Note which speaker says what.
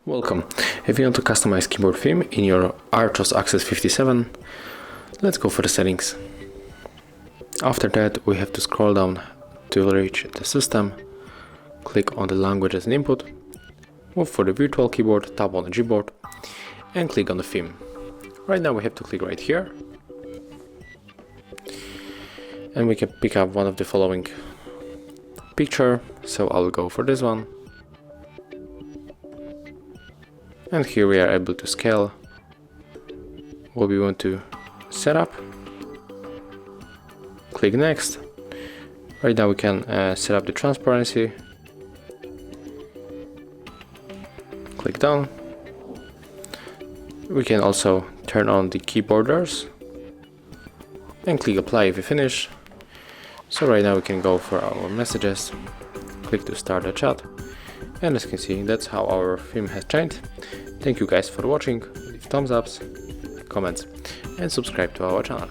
Speaker 1: Welcome. If you want to customize keyboard theme in your Archos Access 57, let's go for the settings. After that, we have to scroll down to reach the system, click on the language as an input, move for the virtual keyboard, tap on the Gboard, and click on the theme. Right now we have to click right here, and we can pick up one of the following picture, so I'll go for this one. And here we are able to scale what we want to set up. Click next. Right now we can set up the transparency. Click done. We can also turn on the key borders and click apply if you finish. So right now we can go for our messages, click to start the chat, and as you can see, that's how our theme has changed. Thank you guys for watching. Leave thumbs ups, comments, and subscribe to our channel.